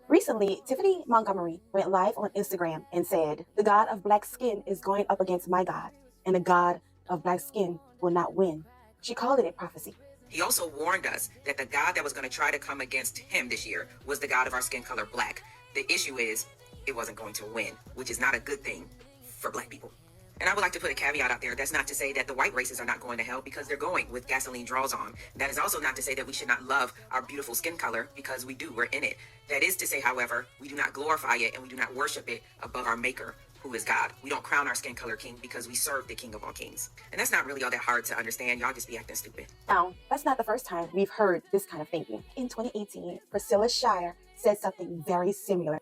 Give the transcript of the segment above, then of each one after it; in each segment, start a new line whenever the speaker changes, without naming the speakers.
Recently, Tiffany Montgomery went live on Instagram and said, "The God of black skin is going up against my God, and the God of black skin will not win." She called it a prophecy.
He also warned us that the God that was going to try to come against him this year was the God of our skin color, black. The issue is it wasn't going to win, which is not a good thing for black people. And I would like to put a caveat out there. That's not to say that the white races are not going to hell, because they're going with gasoline draws on. That is also not to say that we should not love our beautiful skin color, because we do. We're in it. That is to say, however, we do not glorify it and we do not worship it above our maker, who is God. We don't crown our skin color king because we serve the king of all kings. And that's not really all that hard to understand. Y'all just be acting stupid.
Now, that's not the first time we've heard this kind of thinking. In 2018, Priscilla Shire said something very similar.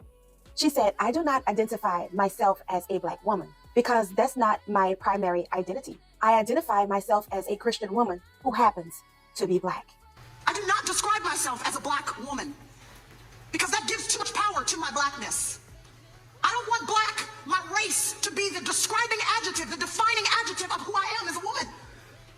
She said, "I do not identify myself as a black woman because that's not my primary identity. I identify myself as a Christian woman who happens to be black."
I do not describe myself as a black woman because that gives too much power to my blackness. I don't want black, my race, to be the describing adjective, the defining adjective of who I am as a woman.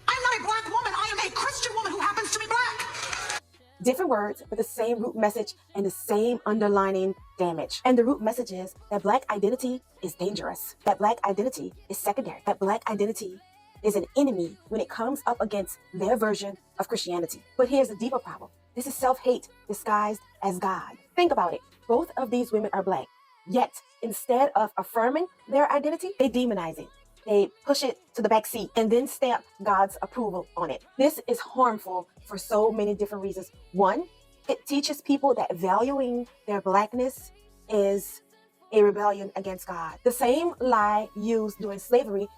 I'm not a black woman. I am a Christian woman who happens to be black.
Different words, but the same root message and the same underlining damage. And the root message is that black identity is dangerous. That black identity is secondary. That black identity is an enemy when it comes up against their version of Christianity. But here's the deeper problem. This is self-hate disguised as God. Think about it. Both of these women are black. Yet, instead of affirming their identity, they demonize it. They push it to the back seat and then stamp God's approval on it. This is harmful for so many different reasons. One, it teaches people that valuing their blackness is a rebellion against God. The same lie used during slavery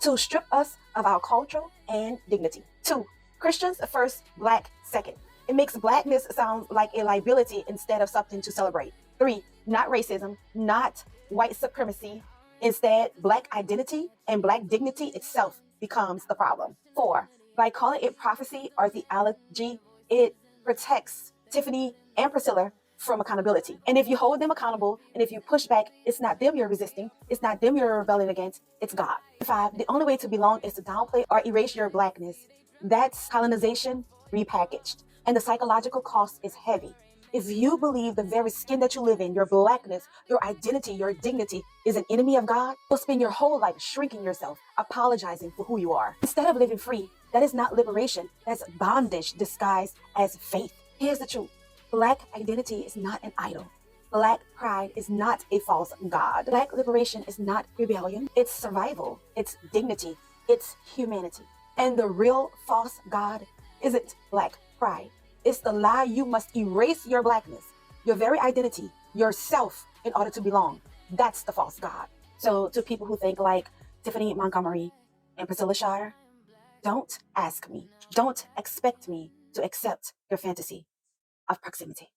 to strip us of our culture and dignity. Two, Christians first, black second. It makes blackness sound like a liability instead of something to celebrate. Three, not racism, not white supremacy. Instead, black identity and black dignity itself becomes the problem. Four, by calling it prophecy or theology, it protects Tiffany and Priscilla from accountability. And if you hold them accountable and if you push back, it's not them you're resisting, it's not them you're rebelling against, it's God. Five, the only way to belong is to downplay or erase your blackness. That's colonization repackaged. And the psychological cost is heavy. If you believe the very skin that you live in, your blackness, your identity, your dignity is an enemy of God, you'll spend your whole life shrinking yourself, apologizing for who you are. Instead of living free, that is not liberation, that's bondage disguised as faith. Here's the truth. Black identity is not an idol. Black pride is not a false god. Black liberation is not rebellion. It's survival. It's dignity. It's humanity. And the real false god isn't black pride. It's the lie you must erase your blackness, your very identity, yourself in order to belong. That's the false god. So to people who think like Tiffany Montgomery and Priscilla Shire, don't ask me. Don't expect me to accept your fantasy of proximity.